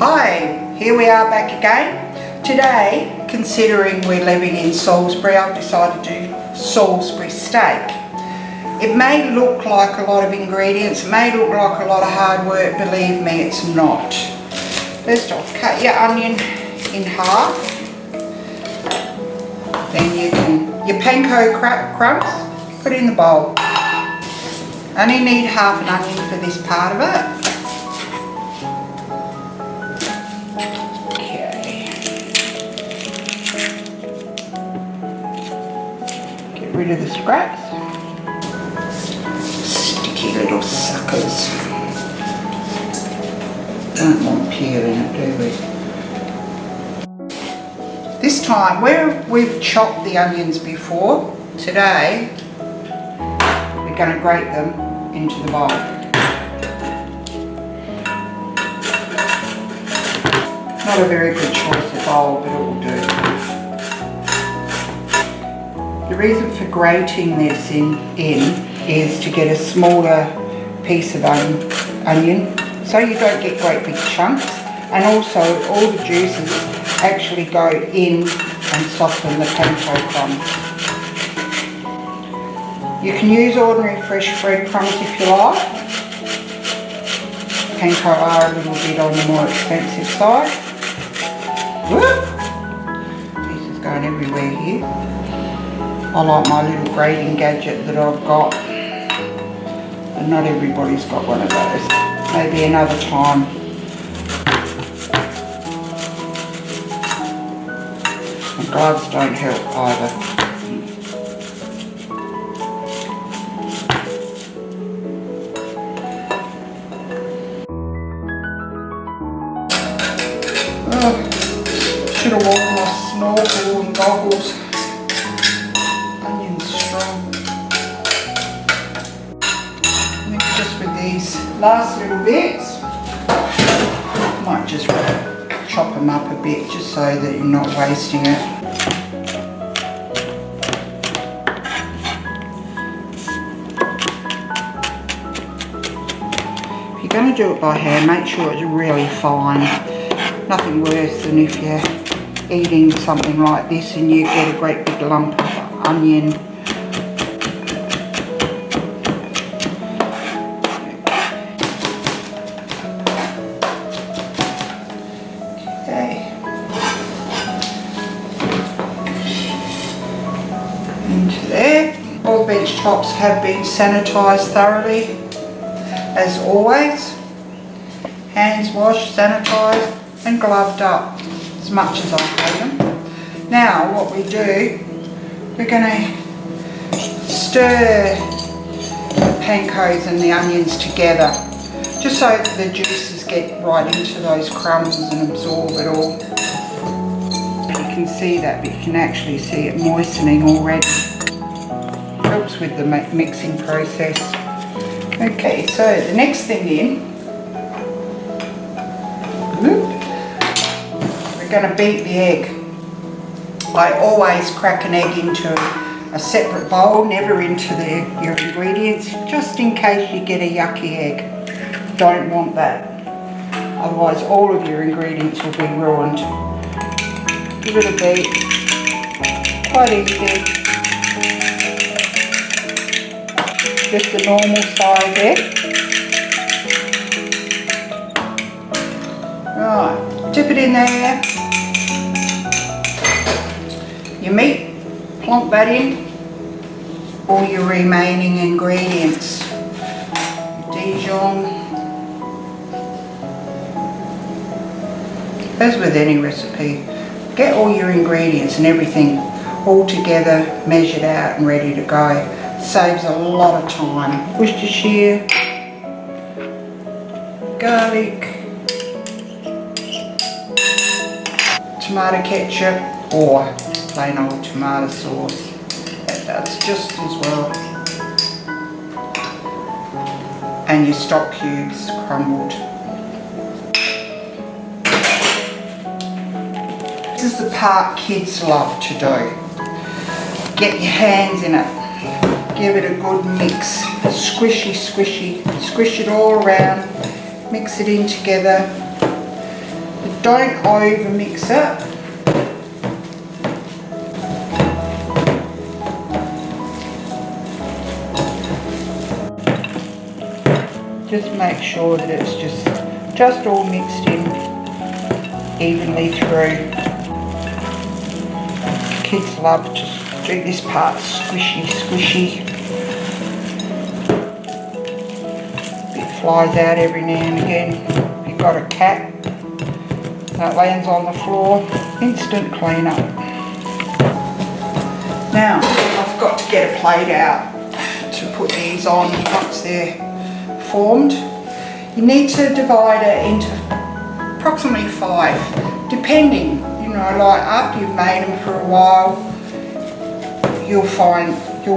Hi, here we are back again. Today, considering we're living in Salisbury, I've decided to do Salisbury steak. It may look like a lot of ingredients, it may look like a lot of hard work, believe me, it's not. First off, cut your onion in half. Then you can, your panko crumbs, put it in the bowl. Only need half an onion for this part of it. Rid of the scraps. Sticky little suckers. Don't want peel in it, do we? This time, where we've chopped the onions before, today we're going to grate them into the bowl. Not a very good choice of bowl, but it will do. The reason for grating this in is to get a smaller piece of onion so you don't get great big chunks, and also all the juices actually go in and soften the panko crumbs. You can use ordinary fresh breadcrumbs if you like. Panko are a little bit on the more expensive side. Whoop! This is going everywhere here. I like my little grating gadget that I've got, and not everybody's got one of those. Maybe another time. And gloves don't help either. Oh, should have worn my snorkel and goggles. These last little bits, might just chop them up a bit just so that you're not wasting it. If you're going to do it by hand, make sure it's really fine. Nothing worse than if you're eating something like this and you get a great big lump of onion. Into there. All bench tops have been sanitised thoroughly, as always. Hands washed, sanitised and gloved up as much as I have them. Now what we do, we're going to stir the pancos and the onions together, just so that the juices get right into those crumbs and absorb it all. You can see that, but you can actually see it moistening already. Helps with the mixing process. Okay, so the next thing in, we're going to beat the egg. I always crack an egg into a separate bowl, never into your ingredients, just in case you get a yucky egg. Don't want that. Otherwise all of your ingredients will be ruined. Give it a beat, quite easy, just a normal size egg. Right, dip it in there, your meat, plonk that in, all your remaining ingredients, Dijon. As with any recipe, get all your ingredients and everything all together, measured out and ready to go. Saves a lot of time. Worcestershire, garlic, tomato ketchup or plain old tomato sauce. That does just as well. And your stock cubes crumbled. This is the part kids love to do. Get your hands in it. Give it a good mix, squishy, squish it all around, mix it in together, Don't over mix it. Just make sure that it's just all mixed in evenly through. Kids love to do this part squishy, squishy. Bit flies out every now and again. If you've got a cat that lands on the floor, instant clean up. Now I've got to get a plate out to put these on once they're formed. You need to divide it into approximately 5, depending, you know, like after you've made them for a while, you'll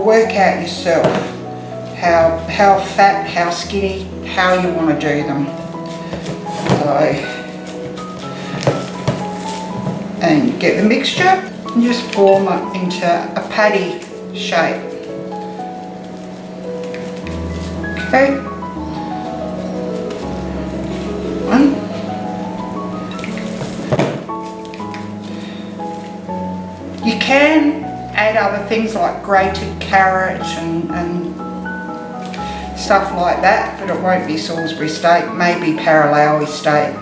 work out yourself how fat, how skinny, how you want to do them. So, and get the mixture and just form it into a patty shape. Okay. You can add other things like grated carrot and stuff like that, but it won't be Salisbury steak, maybe parallel steak.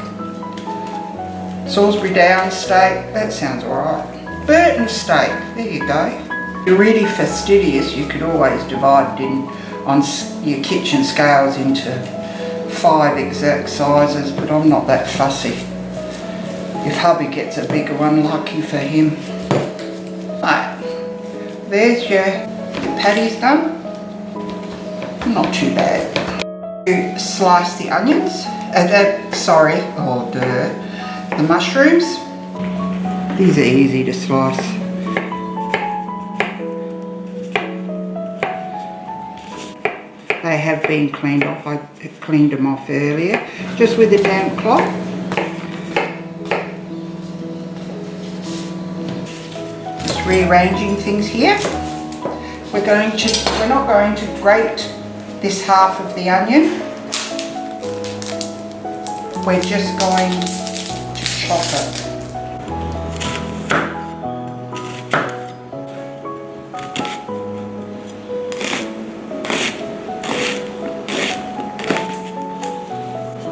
Salisbury Downs steak, that sounds alright. Burton steak, there you go. If you're really fastidious, you could always divide it on your kitchen scales into 5 exact sizes, but I'm not that fussy. If hubby gets a bigger one, lucky for him. Right, there's your patties done. Not too bad. You slice the onions, the mushrooms. These are easy to slice. They have been cleaned off. I cleaned them off earlier, just with a damp cloth. Just rearranging things here. We're not going to grate this half of the onion. We're just going to chop it.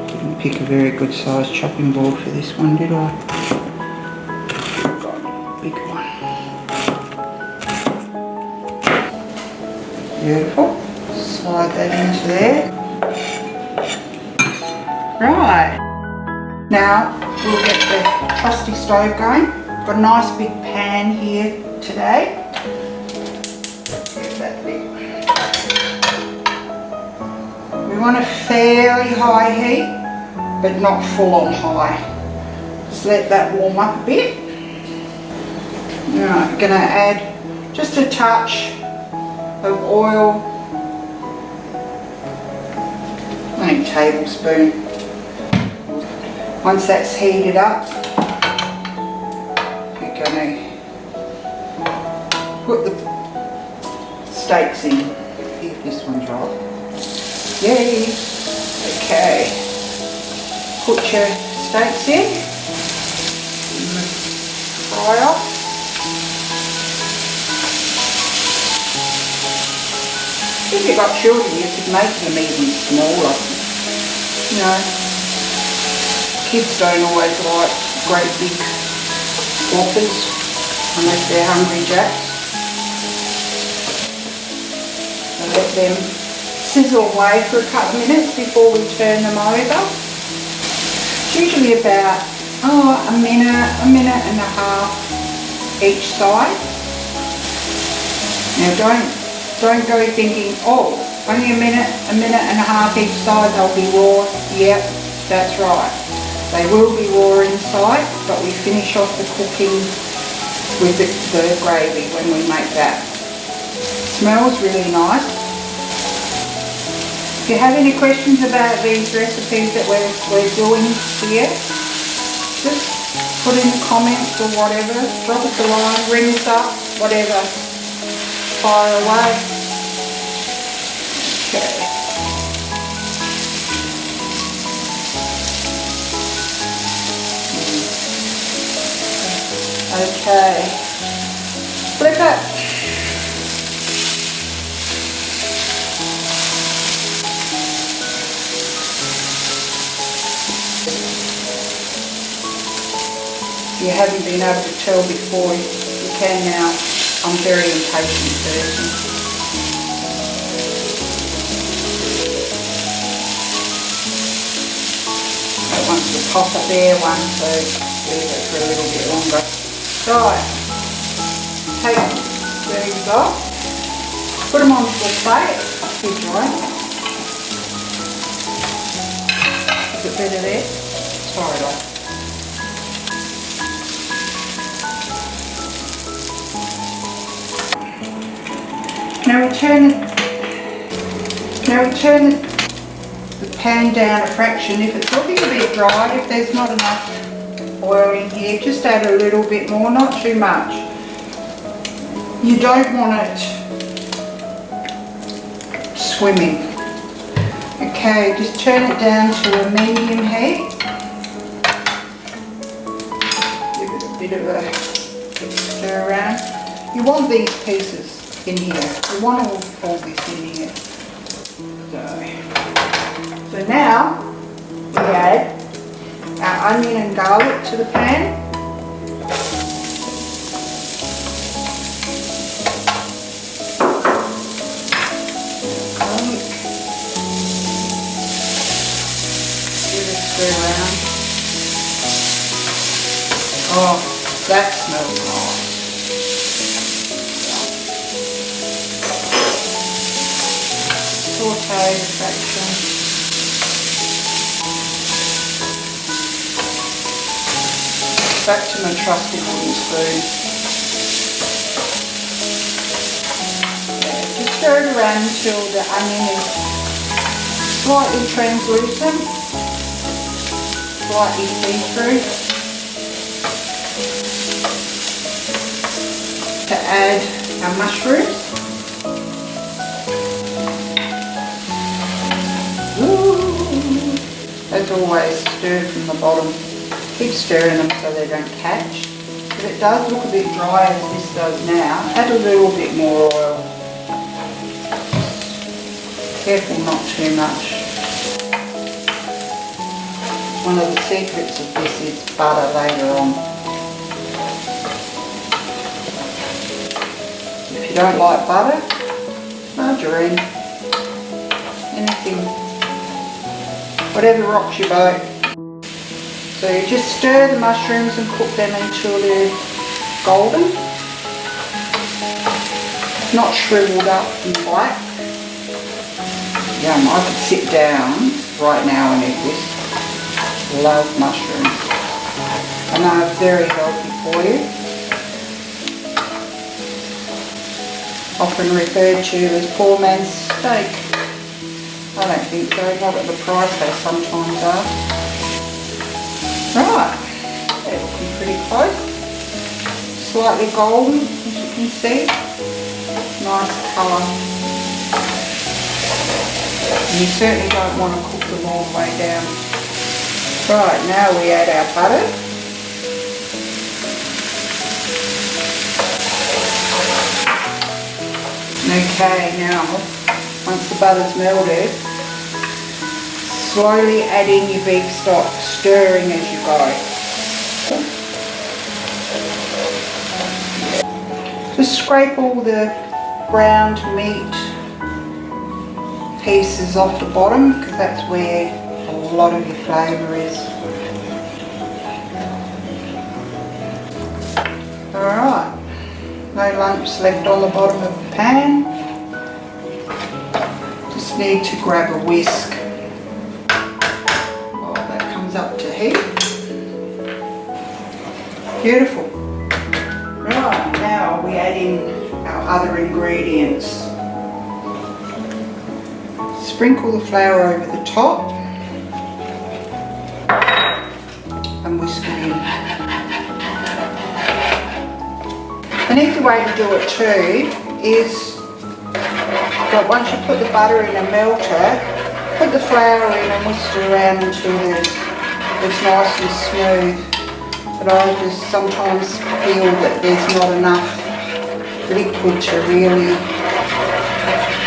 Didn't pick a very good size chopping board for this one, did I? Got a big one. Beautiful. Slide that into there. Right. Now we'll get the trusty stove going. Got a nice big pan here today. Get that lit. We want a fairly high heat, but not full on high. Just let that warm up a bit. Now I'm going to add just a touch of oil. A tablespoon. Once that's heated up, we're going to put the steaks in. If this one's right. Yay! Okay. Put your steaks in. Fry off. If you've got children, you could make them even smaller. You know, kids don't always like great big whoppers unless they're hungry jacks. So let them sizzle away for a couple of minutes before we turn them over. It's usually about a minute and a half each side. Now don't go thinking, oh, only a minute and a half each side, they'll be raw. Yep, that's right. They will be raw inside, but we finish off the cooking with the gravy when we make that. Smells really nice. If you have any questions about these recipes that we're doing here, just put in the comments or whatever, drop us a line, ring us up, whatever. Fire away. Okay. Okay, flip it. If you haven't been able to tell before, you can now. I'm a very impatient person. I want to pop it there, one, two, leave it for a little bit longer. Right, take these off, put them onto a plate, keep drying. Is it better there? Sorry, love. Now we turn the pan down a fraction. If it's looking a bit dry, if there's not enough oil in here, just add a little bit more, not too much. You don't want it swimming. Okay, just turn it down to a medium heat. Give it a bit of a stir around. You want these pieces in here. We want all this in here. So now we add our onion and garlic to the pan. Garlic. Give it a stir around. Oh, that smells nice. Saute the fraction. Back to my trusty wooden spoon. Just stir it around until the onion is slightly translucent, slightly see-through. To add our mushrooms. As always, stir from the bottom. Keep stirring them so they don't catch. If it does look a bit dry as this does now, add a little bit more oil. Careful not too much. One of the secrets of this is butter later on. If you don't like butter, margarine, anything, whatever rocks your boat. So you just stir the mushrooms and cook them until they're golden, not shriveled up and black. Yum, I could sit down right now and eat this. Love mushrooms. And they're very healthy for you. Often referred to as poor man's steak. I don't think so, not at the price they sometimes are. Right, they're looking pretty close. Slightly golden, as you can see. Nice colour. And you certainly don't want to cook them all the way down. Right, now we add our butter. Okay, now, once the butter's melted, slowly add in your beef stock, stirring as you go. Just scrape all the ground meat pieces off the bottom because that's where a lot of your flavour is. Alright, no lumps left on the bottom of the pan. Just need to grab a whisk. Up to heat. Beautiful. Right, now we add in our other ingredients. Sprinkle the flour over the top and whisk it in. An easy way to do it too is that once you put the butter in a melter, put the flour in and whisk it around until it's nice and smooth. but I just sometimes feel that there's not enough liquid to really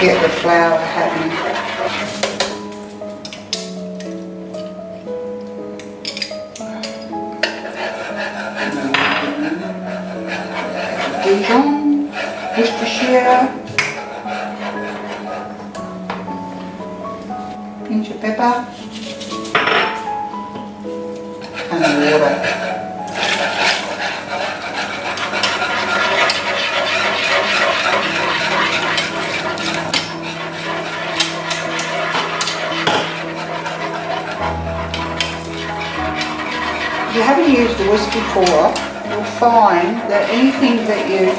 get the flour happening. Dijon, Worcestershire, pinch of pepper, and water. If you haven't used a whisk before, you'll find that anything that you,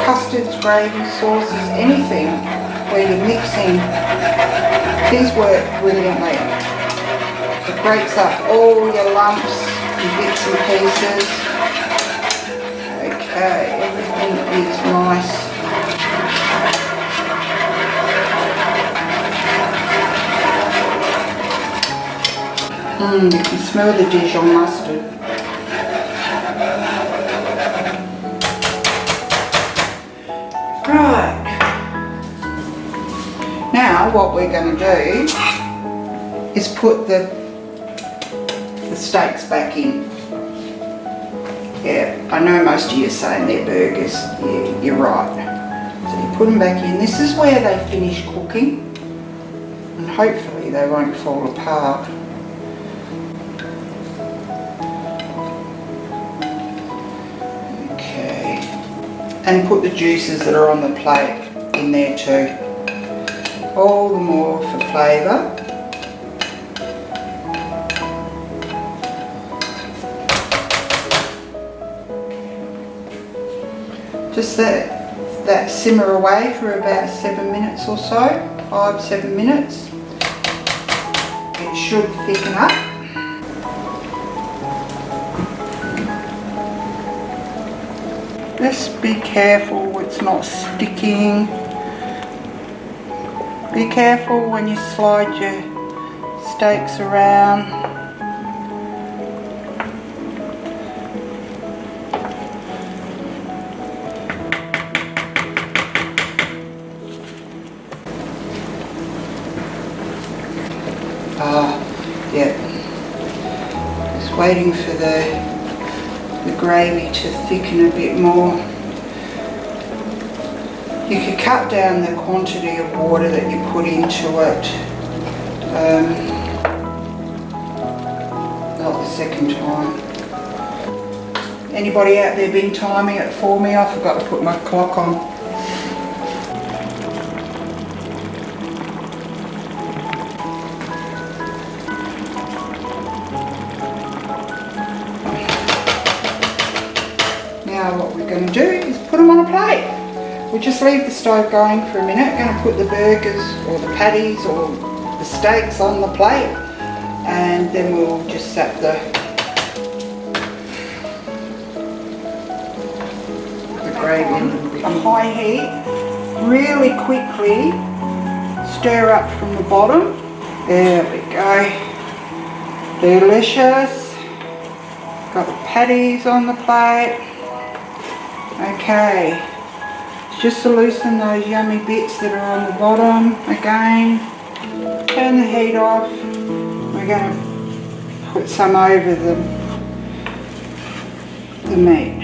custards, gravy, sauces, anything where you're mixing, these work brilliantly. It breaks up all your lumps and bits and pieces. Okay, everything is nice. You can smell the Dijon mustard. Right. Now what we're going to do is put the steaks back in. Yeah, I know most of you are saying they're burgers. Yeah, you're right. So you put them back in. This is where they finish cooking, and hopefully they won't fall apart. And put the juices that are on the plate in there too. All the more for flavour. Just that simmer away for about 7 minutes or so, 5-7 minutes. It should thicken up. Just be careful it's not sticking. Be careful when you slide your steaks around. Yeah. Just waiting for the gravy to thicken a bit more. You could cut down the quantity of water that you put into it. Not the second time. Anybody out there been timing it for me? I forgot to put my clock on. Now what we're going to do is put them on a plate. We'll just leave the stove going for a minute. Going to put the burgers or the patties or the steaks on the plate, and then we'll just zap the gravy in a little bit. On high heat, really quickly stir up from the bottom. There we go. Delicious. Got the patties on the plate. Okay, just to loosen those yummy bits that are on the bottom. Again, turn the heat off. We're going to put some over the meat.